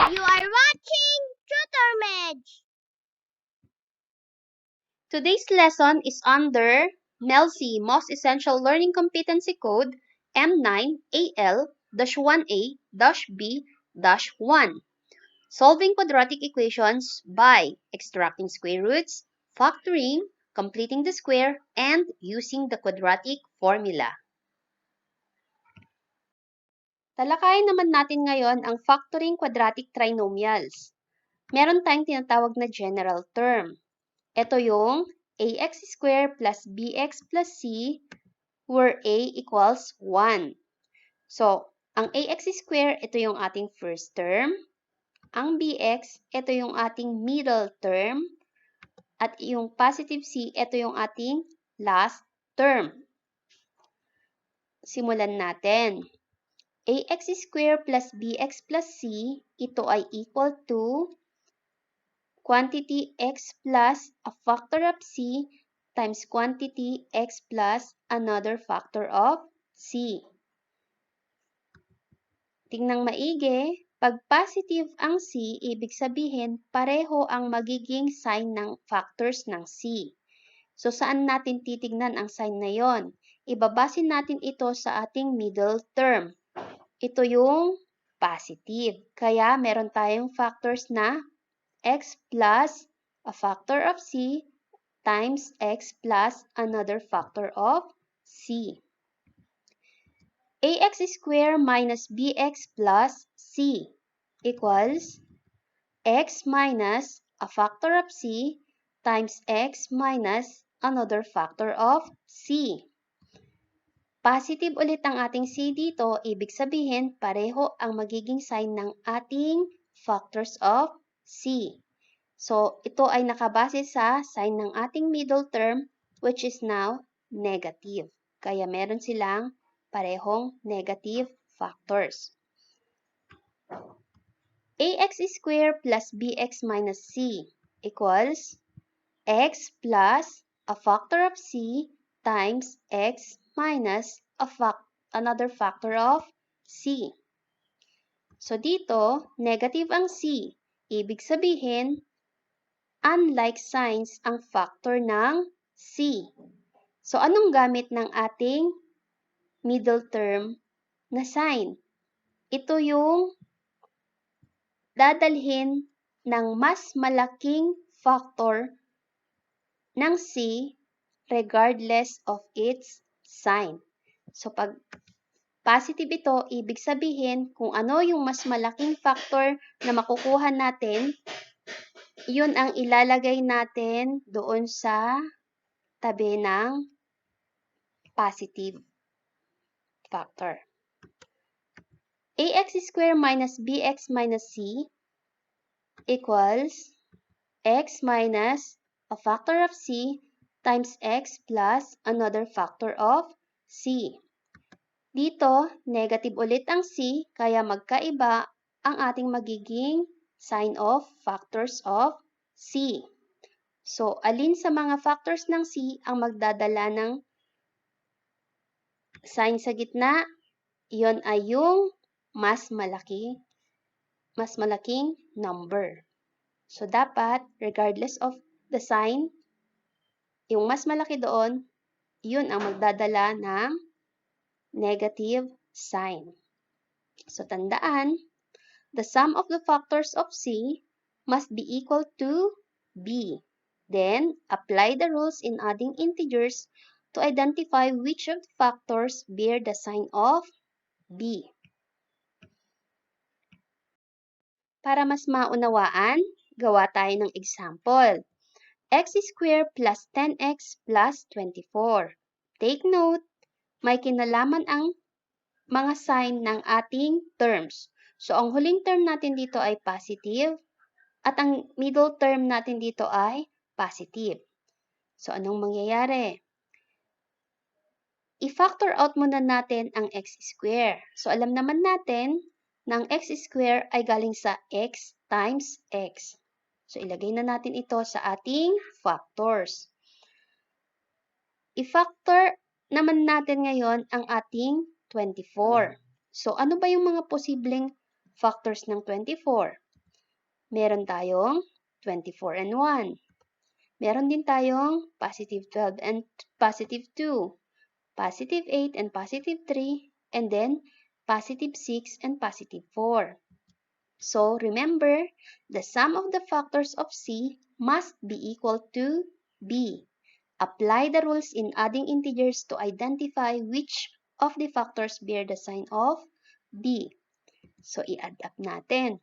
You are watching Tutormage. Today's lesson is under MELC Most Essential Learning Competency Code M9AL-1A-B-1. Solving quadratic equations by extracting square roots, factoring, completing the square, and using the quadratic formula. Talakayin naman natin ngayon ang factoring quadratic trinomials. Meron tayong tinatawag na general term. Ito yung ax squared plus bx plus c where a equals 1. So, ang ax squared, ito yung ating first term. Ang bx, ito yung ating middle term. At yung positive c, ito yung ating last term. Simulan natin. Ax squared plus bx plus c, ito ay equal to quantity x plus a factor of c times quantity x plus another factor of c. Tingnan maigi, pag positive ang c, ibig sabihin pareho ang magiging sign ng factors ng c. So, saan natin titignan ang sign na yon? Ibabase natin ito sa ating middle term. Ito yung positive. Kaya, meron tayong factors na x plus a factor of c times x plus another factor of c. Ax squared minus bx plus c equals x minus a factor of c times x minus another factor of c. Positive ulit ang ating c dito, ibig sabihin pareho ang magiging sign ng ating factors of c. So, ito ay nakabase sa sign ng ating middle term which is now negative. Kaya meron silang parehong negative factors. Ax squared plus bx minus c equals x plus a factor of c times x minus another factor of c. So, dito, negative ang c. Ibig sabihin, unlike signs ang factor ng c. So, anong gamit ng ating middle term na sign? Ito yung dadalhin ng mas malaking factor ng c regardless of its sign. So, pag positive ito, ibig sabihin kung ano yung mas malaking factor na makukuha natin, yun ang ilalagay natin doon sa tabi ng positive factor. Ax squared minus bx minus c equals x minus a factor of c times x plus another factor of c. Dito, negative ulit ang c, kaya magkaiba ang ating magiging sign of factors of c. So, alin sa mga factors ng c ang magdadala ng sign sa gitna? Iyon ay yung mas malaking number. So, dapat, regardless of the sign, yung mas malaki doon, yun ang magdadala ng negative sign. So, tandaan, the sum of the factors of c must be equal to b. Then, apply the rules in adding integers to identify which of the factors bear the sign of b. Para mas maunawaan, gawa tayo ng example. X squared plus 10x plus 24. Take note, may kinalaman ang mga sign ng ating terms. So, ang huling term natin dito ay positive at ang middle term natin dito ay positive. So, anong mangyayari? I-factor out muna natin ang x squared. So, alam naman natin na ang x squared ay galing sa x times x. So, ilagay na natin ito sa ating factors. I-factor naman natin ngayon ang ating 24. So, ano ba yung mga posibleng factors ng 24? Meron tayong 24 and 1. Meron din tayong positive 12 and positive 2, positive 8 and positive 3, and then positive 6 and positive 4. So, remember, the sum of the factors of C must be equal to B. Apply the rules in adding integers to identify which of the factors bear the sign of B. So, i-add up natin.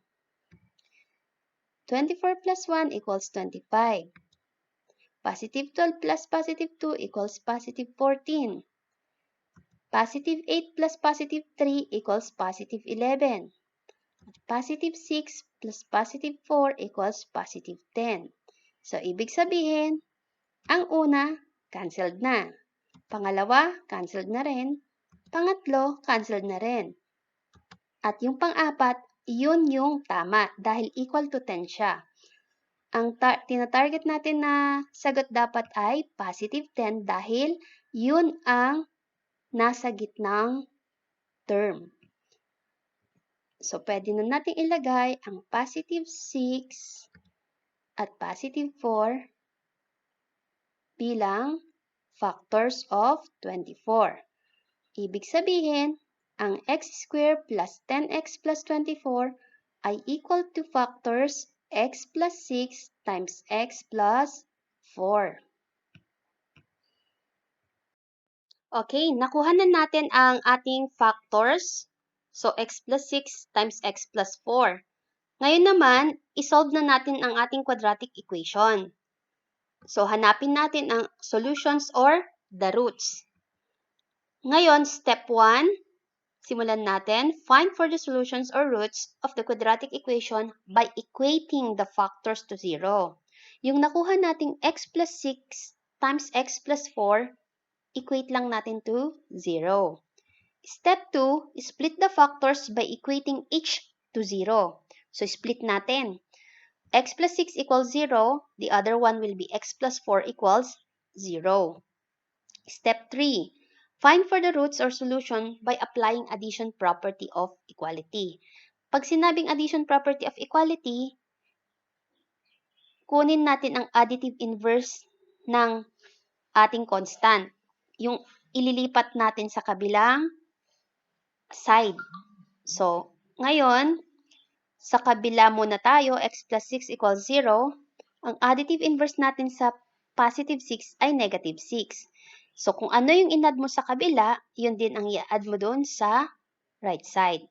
24 plus 1 equals 25. Positive 12 plus positive 2 equals positive 14. Positive 8 plus positive 3 equals positive 11. Positive 6 plus positive 4 equals positive 10. So, ibig sabihin, ang una, cancelled na. Pangalawa, cancelled na rin. Pangatlo, cancelled na rin. At yung pang-apat, yun yung tama dahil equal to 10 siya. Ang tinatarget natin na sagot dapat ay positive 10 dahil yun ang nasa gitnang term. So, pwede na natin ilagay ang positive 6 at positive 4 bilang factors of 24. Ibig sabihin, ang x squared plus 10x plus 24 ay equal to factors x plus 6 times x plus 4. Okay, nakuha na natin ang ating factors. So, x plus 6 times x plus 4. Ngayon naman, isolve na natin ang ating quadratic equation. So, hanapin natin ang solutions or the roots. Ngayon, step 1, simulan natin. Find for the solutions or roots of the quadratic equation by equating the factors to 0. Yung nakuha nating x plus 6 times x plus 4, equate lang natin to 0. Step 2, split the factors by equating each to 0. So, split natin. X plus 6 equals 0. The other one will be x plus 4 equals 0. Step 3, find for the roots or solution by applying addition property of equality. Pag sinabing addition property of equality, kunin natin ang additive inverse ng ating constant. Yung ililipat natin sa kabilang side. So, ngayon, sa kabila muna tayo, x plus 6 equals 0. Ang additive inverse natin sa positive 6 ay negative 6. So, kung ano yung inad mo sa kabila, yun din ang i-add mo doon sa right side.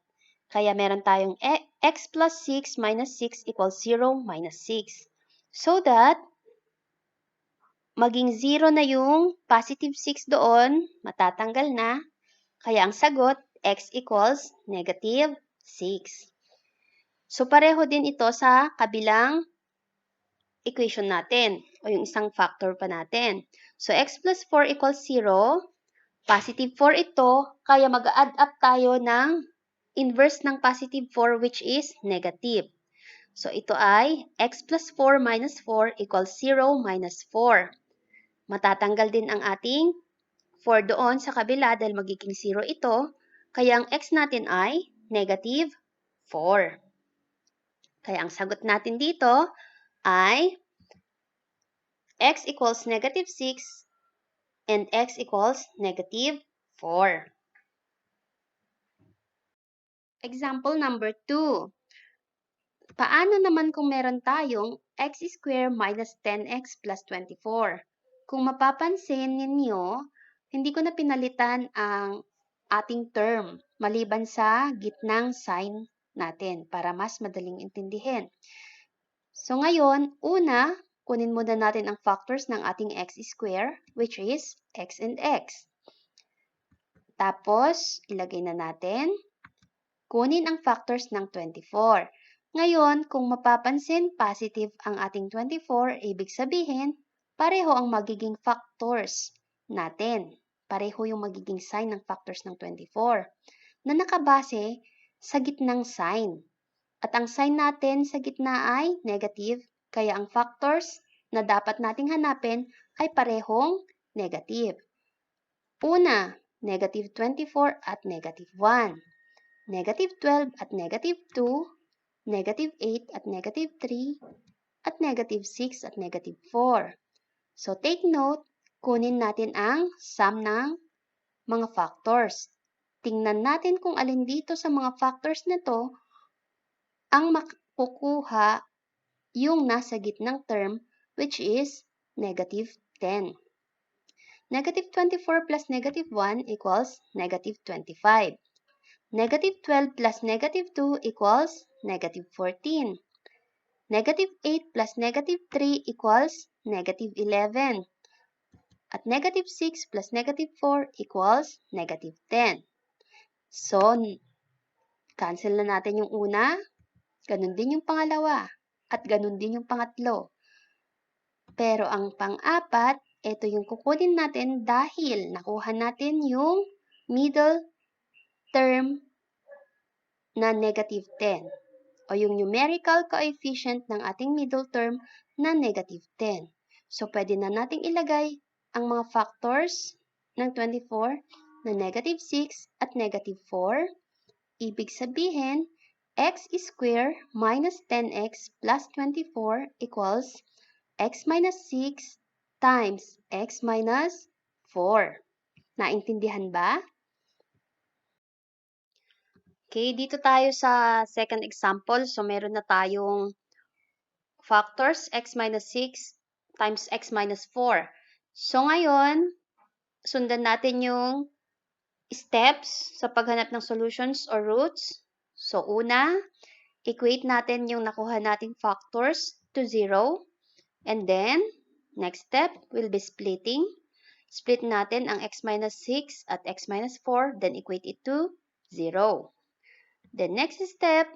Kaya meron tayong x plus 6 minus 6 equals 0 minus 6. So that, maging 0 na yung positive 6 doon, matatanggal na. Kaya ang sagot, x equals negative 6. So, pareho din ito sa kabilang equation natin o yung isang factor pa natin. So, x plus 4 equals 0. Positive 4 ito, kaya mag-add up tayo ng inverse ng positive 4 which is negative. So, ito ay x plus 4 minus 4 equals 0 minus 4. Matatanggal din ang ating 4 doon sa kabila dahil magiging 0 ito. Kaya ang x natin ay negative 4. Kaya ang sagot natin dito ay x equals negative 6 and x equals negative 4. Example number 2. Paano naman kung meron tayong x squared minus 10x plus 24? Kung mapapansin ninyo, hindi ko na pinalitan ang ating term maliban sa gitnang sign natin para mas madaling intindihin. So ngayon, una, kunin muna natin ang factors ng ating x square, which is x and x. Tapos, ilagay na natin, kunin ang factors ng 24. Ngayon, kung mapapansin, positive ang ating 24, ibig sabihin, pareho ang magiging factors natin. Pareho yung magiging sign ng factors ng 24 na nakabase sa gitnang sign. At ang sign natin sa gitna ay negative, kaya ang factors na dapat nating hanapin ay parehong negative. Una, negative 24 at negative 1. Negative 12 at negative 2. negative 8 at negative 3, at negative 6 at negative 4. So take note, kunin natin ang sum ng mga factors. Tingnan natin kung alin dito sa mga factors na to ang makukuha yung nasa gitnang term, which is negative 10. Negative 24 plus negative 1 equals negative 25. Negative 12 plus negative 2 equals negative 14. Negative 8 plus negative 3 equals negative 11. At negative 6 plus negative 4 equals negative 10. So, cancel na natin yung una, ganun din yung pangalawa, at ganun din yung pangatlo. Pero ang pang-apat, ito yung kukunin natin dahil nakuha natin yung middle term na negative 10 o yung numerical coefficient ng ating middle term na negative 10. So, pwede na nating ilagay ang mga factors ng 24 na negative 6 at negative 4. Ibig sabihin, x squared minus 10x plus 24 equals x minus 6 times x minus 4. Naintindihan ba? Okay, dito tayo sa second example. So, meron na tayong factors x minus 6 times x minus 4. So, ngayon, sundan natin yung steps sa paghanap ng solutions or roots. So, una, equate natin yung nakuha nating factors to 0. And then, next step will be splitting. Split natin ang x minus 6 at x minus 4, then equate it to 0. The next step,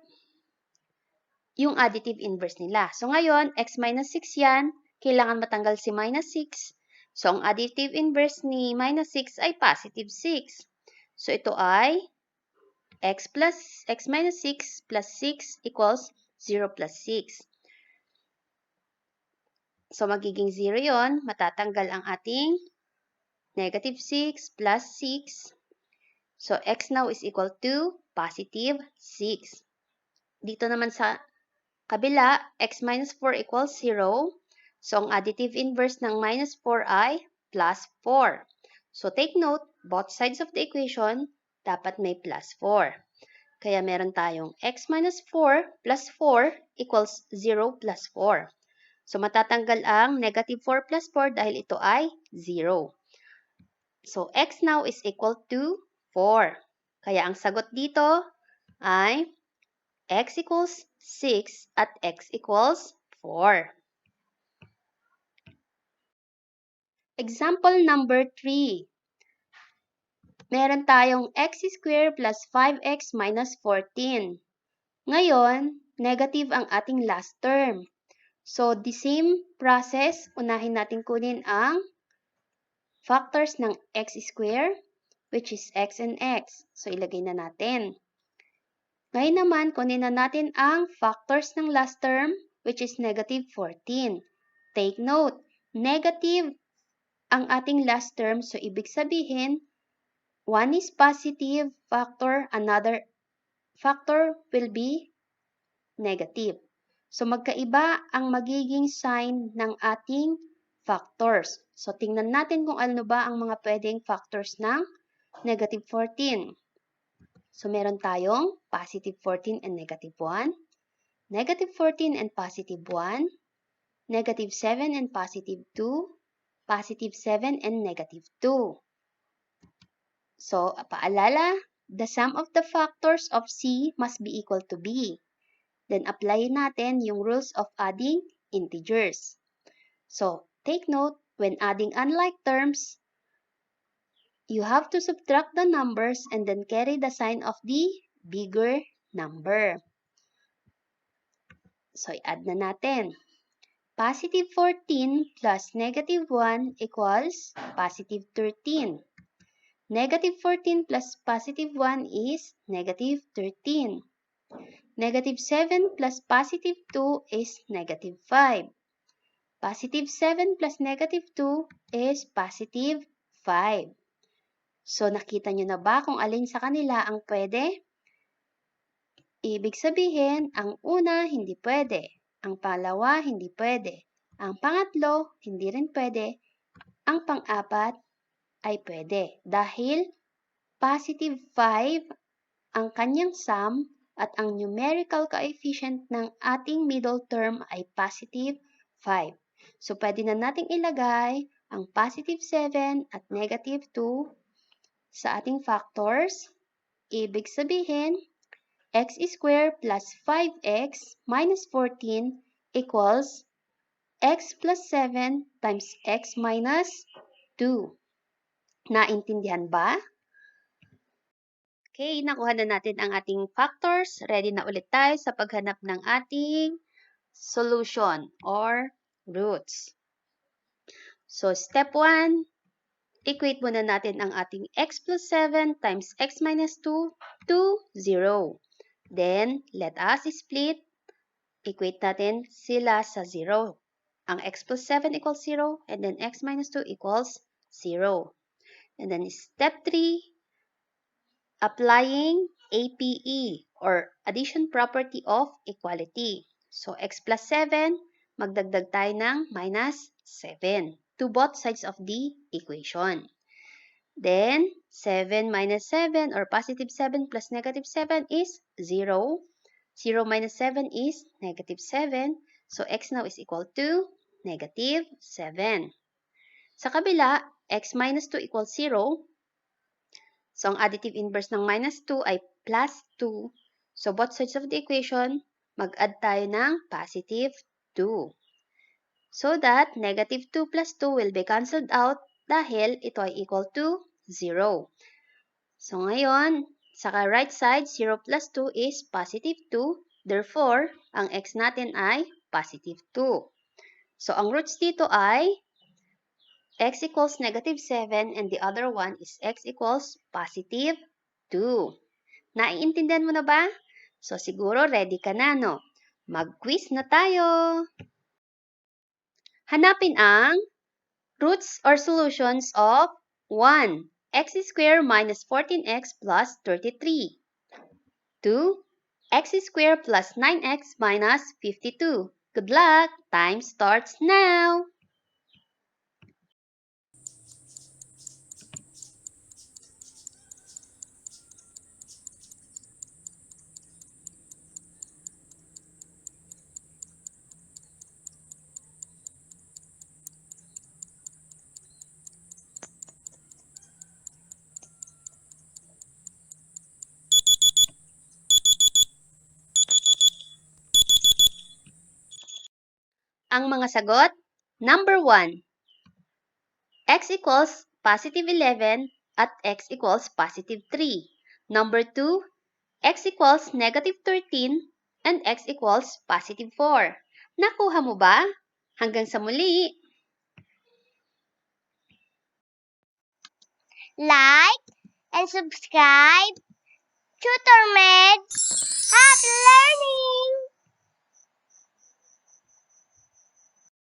yung additive inverse nila. So ngayon, x minus 6 yan, kailangan matanggal si minus 6. So ang additive inverse ni minus 6 ay positive 6. So ito ay x minus 6 plus 6 equals 0 plus 6. So, magiging 0 yon, matatanggal ang ating negative 6 plus 6. So, x now is equal to positive 6. Dito naman sa kabila, x minus 4 equals 0. So, ang additive inverse ng minus 4 ay plus 4. So, take note, both sides of the equation, dapat may plus 4. Kaya meron tayong x minus 4 plus 4 equals 0 plus 4. So, matatanggal ang negative 4 plus 4 dahil ito ay 0. So, x now is equal to 4. Kaya ang sagot dito ay x equals 6 at x equals 4. Example number 3. Meron tayong x squared plus 5x minus 14. Ngayon, negative ang ating last term. So, the same process, unahin natin kunin ang factors ng x squared, which is x and x. So, ilagay na natin. Ngayon naman, kunin na natin ang factors ng last term, which is negative 14. Take note, negative ang ating last term. So, ibig sabihin, one is positive factor, another factor will be negative. So, magkaiba ang magiging sign ng ating factors. So, tingnan natin kung ano ba ang mga pwedeng factors ng negative 14. So, meron tayong positive 14 and negative 1, negative 14 and positive 1, negative 7 and positive 2, positive 7 and negative 2. So, paalala, the sum of the factors of C must be equal to B. Then, apply natin yung rules of adding integers. So, take note, when adding unlike terms, you have to subtract the numbers and then carry the sign of the bigger number. So, i-add na natin. Positive 14 plus negative 1 equals positive 13. Negative 14 plus positive 1 is negative 13. Negative 7 plus positive 2 is negative 5. Positive 7 plus negative 2 is positive 5. So, nakita nyo na ba kung alin sa kanila ang pwede? Ibig sabihin, ang una hindi pwede, ang pangalawa hindi pwede, ang pangatlo hindi rin pwede, ang pang-apat ay pwede dahil positive 5 ang kanyang sum at ang numerical coefficient ng ating middle term ay positive 5. So, pwede na nating ilagay ang positive 7 at negative 2 sa ating factors. Ibig sabihin, x squared plus 5x minus 14 equals x plus 7 times x minus 2. Naintindihan ba? Okay, nakuha na natin ang ating factors. Ready na ulit tayo sa paghanap ng ating solution or roots. So, step 1, equate muna natin ang ating x plus 7 times x minus 2 to 0. Then, let us split. Equate natin sila sa 0. Ang x plus 7 equals 0 and then x minus 2 equals 0. And then, step 3, applying APE or addition property of equality. So, x plus 7, magdagdag tayo ng minus 7 to both sides of the equation. Then, 7 minus 7 or positive 7 plus negative 7 is 0. 0 minus 7 is negative 7. So, x now is equal to negative 7. Sa kabila, x minus 2 equals 0. So, ang additive inverse ng minus 2 ay plus 2. So, both sides of the equation, mag-add tayo ng positive 2. So that negative 2 plus 2 will be cancelled out dahil ito ay equal to 0. So, ngayon, sa right side, 0 plus 2 is positive 2. Therefore, ang x natin ay positive 2. So, ang roots dito ay x equals negative 7 and the other one is x equals positive 2. Naiintindihan mo na ba? So, siguro ready ka na, no? Mag-quiz na tayo! Hanapin ang roots or solutions of 1. X squared minus 14x plus 33. 2. X squared plus 9x minus 52. Good luck! Time starts now! Ang mga sagot, number 1, x equals positive 11 at x equals positive 3. Number 2, x equals negative 13 and x equals positive 4. Nakuha mo ba? Hanggang sa muli! Like and subscribe. Tutor Med. Happy learning!